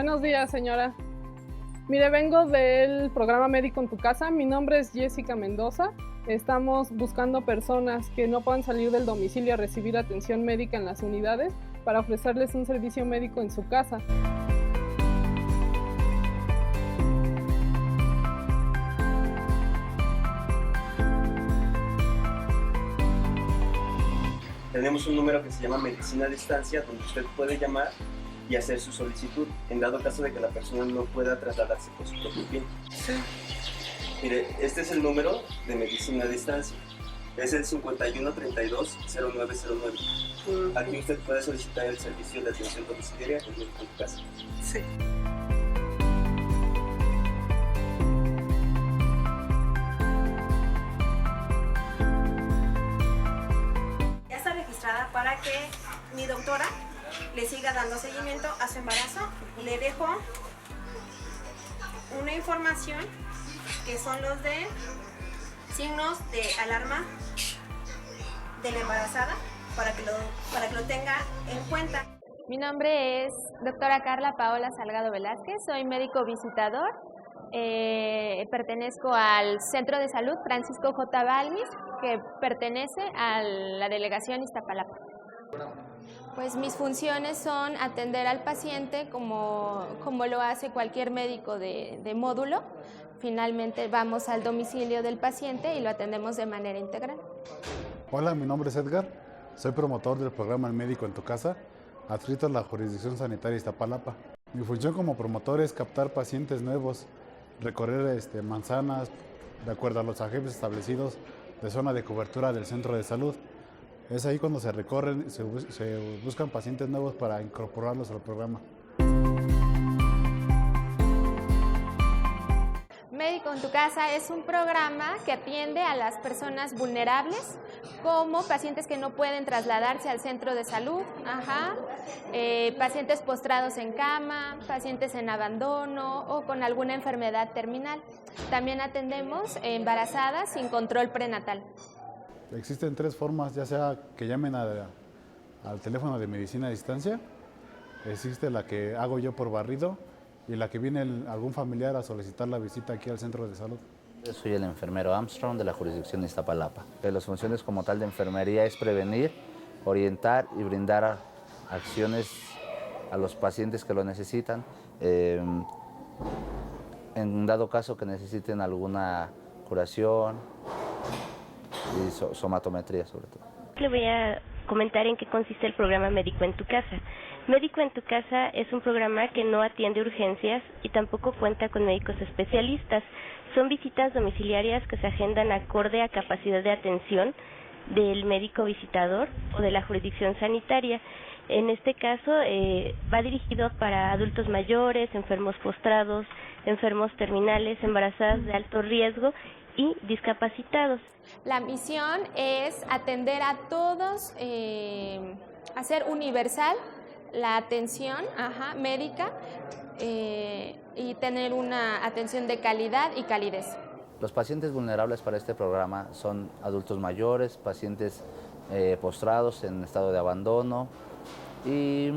Buenos días, señora. Mire, vengo del programa Médico en tu Casa. Mi nombre es Jessica Mendoza. Estamos buscando personas que no puedan salir del domicilio a recibir atención médica en las unidades para ofrecerles un servicio médico en su casa. Tenemos un número que se llama Medicina a Distancia, donde usted puede llamar y hacer su solicitud, en dado caso de que la persona no pueda trasladarse por su propio pie. Sí. Mire, este es el número de Medicina a Distancia. Es el 5132-0909. Aquí usted puede solicitar el servicio de atención domiciliaria en tu casa. Sí. Ya está registrada para que mi doctora le siga dando seguimiento a su embarazo. Le dejo una información que son los de signos de alarma de la embarazada para que lo tenga en cuenta. Mi nombre es doctora Carla Paola Salgado Velázquez, soy médico visitador, pertenezco al Centro de Salud Francisco J. Balmis, que pertenece a la delegación Iztapalapa. Pues mis funciones son atender al paciente como lo hace cualquier médico de módulo. Finalmente vamos al domicilio del paciente y lo atendemos de manera integral. Hola, mi nombre es Edgar, soy promotor del programa El Médico en tu Casa, adscrito a la jurisdicción sanitaria Iztapalapa. Mi función como promotor es captar pacientes nuevos, recorrer manzanas de acuerdo a los agentes establecidos de zona de cobertura del centro de salud. Es ahí cuando se recorren, se buscan pacientes nuevos para incorporarlos al programa. Médico en tu Casa es un programa que atiende a las personas vulnerables, como pacientes que no pueden trasladarse al centro de salud, pacientes postrados en cama, pacientes en abandono o con alguna enfermedad terminal. También atendemos embarazadas sin control prenatal. Existen tres formas, ya sea que llamen al teléfono de medicina a distancia, existe la que hago yo por barrido y la que viene algún familiar a solicitar la visita aquí al centro de salud. Yo soy el enfermero Armstrong de la jurisdicción de Iztapalapa. Las funciones como tal de enfermería es prevenir, orientar y brindar acciones a los pacientes que lo necesitan, en dado caso que necesiten alguna curación y somatometría sobre todo. Le voy a comentar en qué consiste el programa Médico en tu Casa. Médico en tu Casa es un programa que no atiende urgencias y tampoco cuenta con médicos especialistas. Son visitas domiciliarias que se agendan acorde a capacidad de atención del médico visitador o de la jurisdicción sanitaria. En este caso va dirigido para adultos mayores, enfermos postrados, enfermos terminales, embarazadas de alto riesgo y discapacitados. La misión es atender a todos, hacer universal la atención médica y tener una atención de calidad y calidez. Los pacientes vulnerables para este programa son adultos mayores, pacientes postrados en estado de abandono y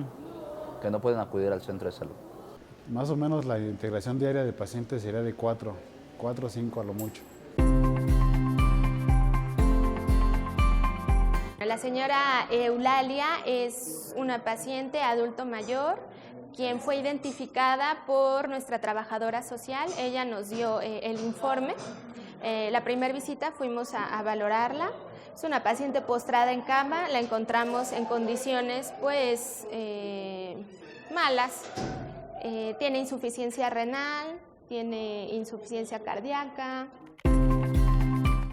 que no pueden acudir al centro de salud. Más o menos la integración diaria de pacientes sería de 4 o 5 a lo mucho. La señora Eulalia es una paciente adulto mayor quien fue identificada por nuestra trabajadora social. Ella nos dio el informe. La primera visita fuimos a valorarla. Es una paciente postrada en cama, la encontramos en condiciones malas. Tiene insuficiencia renal, tiene insuficiencia cardíaca.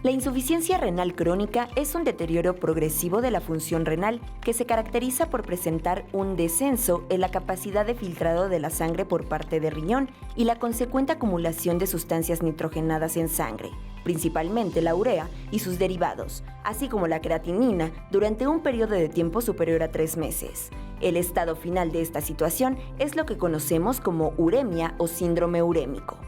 La insuficiencia renal crónica es un deterioro progresivo de la función renal que se caracteriza por presentar un descenso en la capacidad de filtrado de la sangre por parte del riñón y la consecuente acumulación de sustancias nitrogenadas en sangre, principalmente la urea y sus derivados, así como la creatinina, durante un periodo de tiempo superior a 3 meses. El estado final de esta situación es lo que conocemos como uremia o síndrome urémico.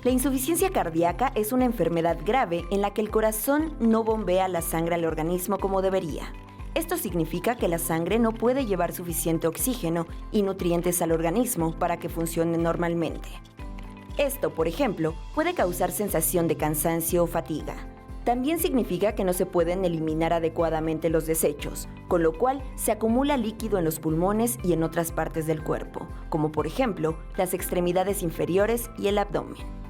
La insuficiencia cardíaca es una enfermedad grave en la que el corazón no bombea la sangre al organismo como debería. Esto significa que la sangre no puede llevar suficiente oxígeno y nutrientes al organismo para que funcione normalmente. Esto, por ejemplo, puede causar sensación de cansancio o fatiga. También significa que no se pueden eliminar adecuadamente los desechos, con lo cual se acumula líquido en los pulmones y en otras partes del cuerpo, como por ejemplo las extremidades inferiores y el abdomen.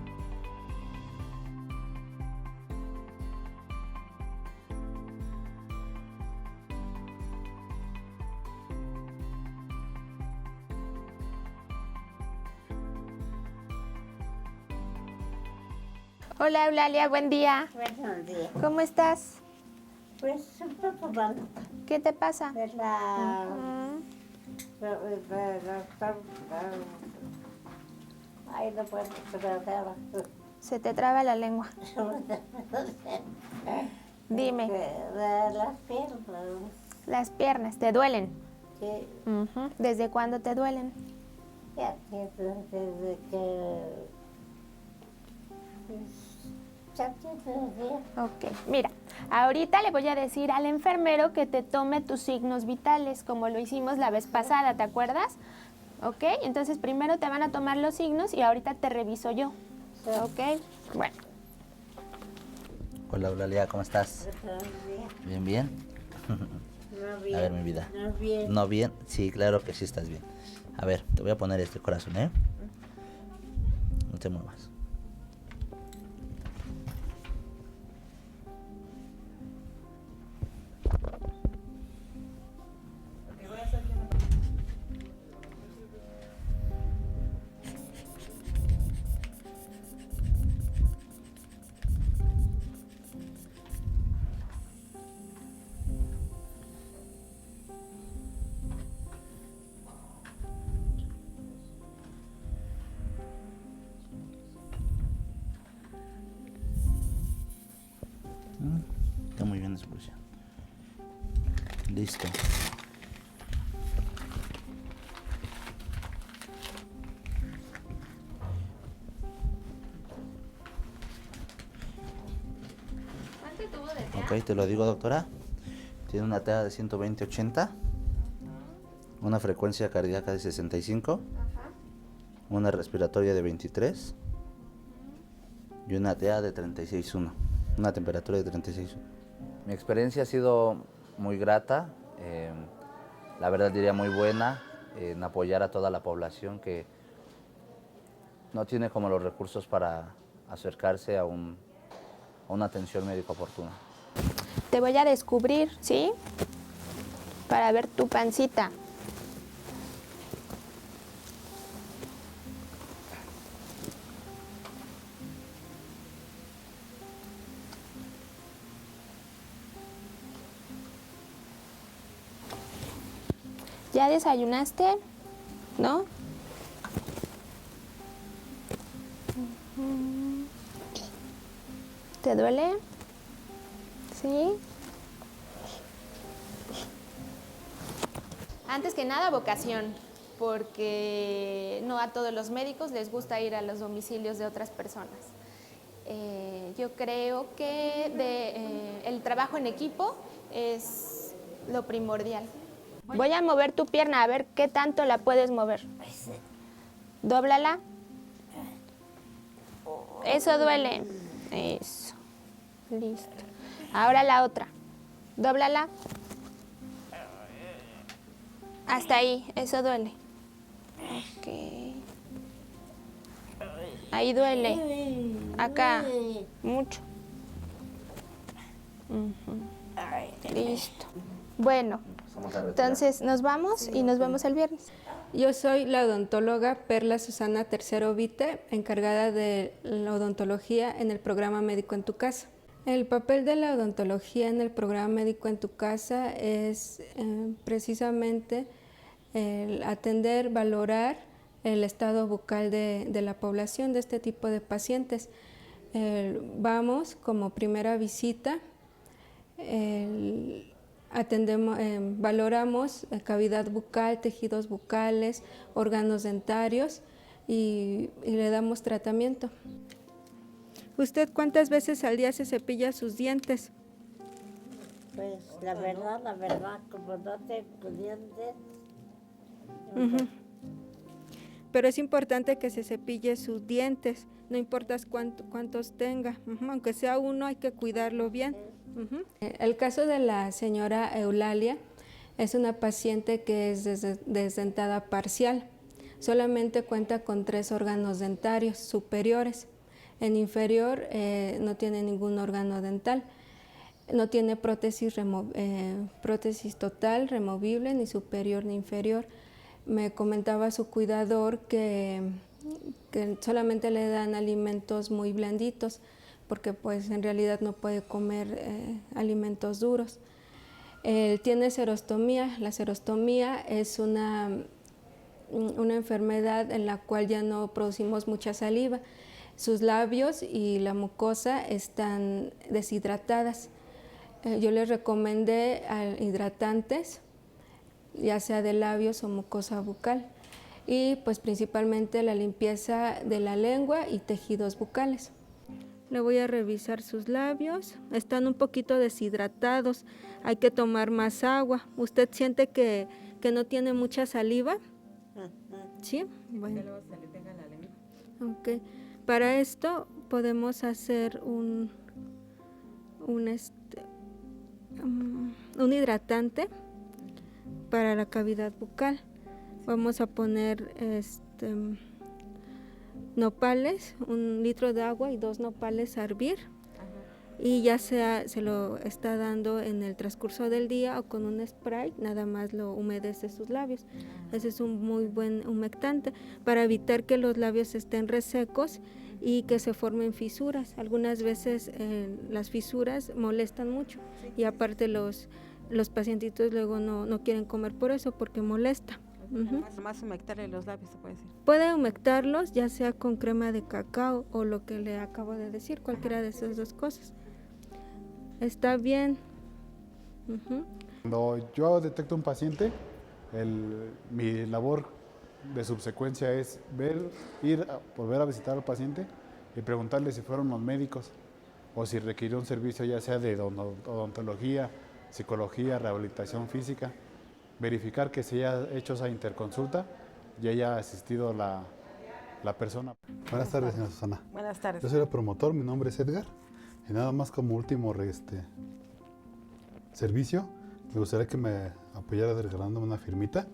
Hola Eulalia, buen día. Buenos días. ¿Cómo estás? Pues estoy tomando ¿Qué te pasa? de la... Ay, no puedo, Se te traba la lengua. Dime. De las piernas. Las piernas, ¿te duelen? Sí, ¿Desde cuándo te duelen? ya desde que... Ya tiene días. Ok, mira, ahorita le voy a decir al enfermero que te tome tus signos vitales, como lo hicimos la vez pasada, ¿te acuerdas? Ok, entonces primero te van a tomar los signos y ahorita te reviso yo. Ok, bueno. Hola Eulalia, ¿cómo estás? Buenos días. ¿Bien, bien? No bien. A ver, mi vida. No bien. ¿No bien? Sí, claro que sí estás bien. A ver, te voy a poner este corazón, ¿eh? No te muevas. Está muy bien esa posición. Listo. ¿Cuánto tuvo de TEA? Ok, te lo digo, doctora. Tiene una TEA de 120/80, una frecuencia cardíaca de 65, una respiratoria de 23 y una TEA de 36,1, una temperatura de 36,1. Mi experiencia ha sido muy grata, la verdad diría muy buena, en apoyar a toda la población que no tiene como los recursos para acercarse a una atención médica oportuna. Te voy a descubrir, ¿sí? Para ver tu pancita. ¿Ya desayunaste? ¿No? ¿Te duele? ¿Sí? Antes que nada, vocación, porque no a todos los médicos les gusta ir a los domicilios de otras personas. Yo creo que el trabajo en equipo es lo primordial. Voy a mover tu pierna, a ver qué tanto la puedes mover. Dóblala. Eso duele. Eso. Listo. Ahora la otra. Dóblala. Hasta ahí. Eso duele. Ok. Ahí duele. Acá. Mucho. Listo. Bueno, entonces nos vamos y nos vemos el viernes. Yo soy la odontóloga Perla Susana Tercero Vite, encargada de la odontología en el programa Médico en tu Casa. El papel de la odontología en el programa Médico en tu Casa es precisamente el atender, valorar el estado bucal de la población, de este tipo de pacientes. Vamos como primera visita, atendemos, valoramos cavidad bucal, tejidos bucales, órganos dentarios y le damos tratamiento. ¿Usted cuántas veces al día se cepilla sus dientes? Pues la verdad, como no te podían ver. Ujú. Pero es importante que se cepille sus dientes, no importa cuántos tenga, aunque sea uno hay que cuidarlo bien. El caso de la señora Eulalia es una paciente que es desdentada parcial, solamente cuenta con 3 órganos dentarios superiores, en inferior no tiene ningún órgano dental, no tiene prótesis total, removible, ni superior ni inferior. Me comentaba su cuidador que solamente le dan alimentos muy blanditos, porque pues en realidad no puede comer alimentos duros. Tiene serostomía. La serostomía es una enfermedad en la cual ya no producimos mucha saliva. Sus labios y la mucosa están deshidratadas. Yo les recomendé hidratantes, ya sea de labios o mucosa bucal, y pues principalmente la limpieza de la lengua y tejidos bucales. Le voy a revisar sus labios, están un poquito deshidratados, hay que tomar más agua. ¿Usted siente que no tiene mucha saliva? ¿Sí? Bueno. Se le pega la lengua. Ok. Para esto podemos hacer un hidratante para la cavidad bucal. Vamos a poner nopales, 1 litro de agua y 2 nopales a hervir. Y ya sea se lo está dando en el transcurso del día o con un spray, nada más lo humedece sus labios. Ese es un muy buen humectante para evitar que los labios estén resecos y que se formen fisuras. Algunas veces las fisuras molestan mucho y aparte los pacientitos luego no quieren comer por eso, porque molesta. Más humectarle los labios, se puede decir. Puede humectarlos ya sea con crema de cacao o lo que le acabo de decir, cualquiera de esas 2 cosas. Está bien. Cuando yo detecto un paciente, mi labor de subsecuencia es volver a visitar al paciente y preguntarle si fueron los médicos o si requirió un servicio ya sea de odontología, psicología, rehabilitación física, verificar que se haya hecho esa interconsulta y haya asistido la persona. Buenas tardes, señora Susana. Buenas tardes. Yo soy el promotor, mi nombre es Edgar, y nada más como último servicio, me gustaría que me apoyara regalándome una firmita.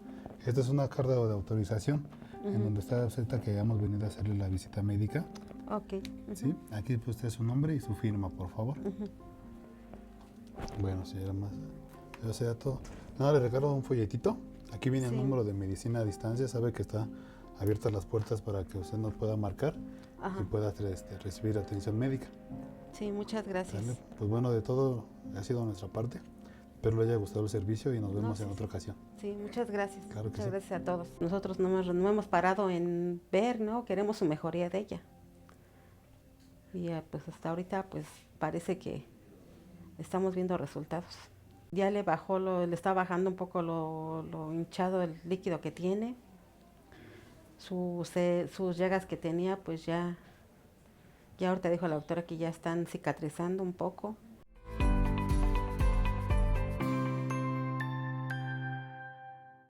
Esta es una carta de autorización en donde está acepta que hayamos venido a hacerle la visita médica. Ok. ¿Sí? Aquí pues usted su nombre y su firma, por favor. Bueno, señora más. Eso sería todo. Nada, le regalo un folletito. Aquí viene el número de medicina a distancia. Sabe que está abiertas las puertas para que usted nos pueda marcar y pueda recibir atención médica. Sí, muchas gracias. ¿Vale? Pues bueno, de todo ha sido nuestra parte. Espero le haya gustado el servicio y nos vemos en otra ocasión. Sí, muchas gracias. Claro que muchas sí. Gracias a todos. Nosotros no hemos parado en ver, ¿no? Queremos su mejoría de ella. Y pues hasta ahorita pues parece que estamos viendo resultados. Ya le está bajando un poco lo hinchado, el líquido que tiene. Sus llagas que tenía, pues ya ahorita dijo la doctora que ya están cicatrizando un poco.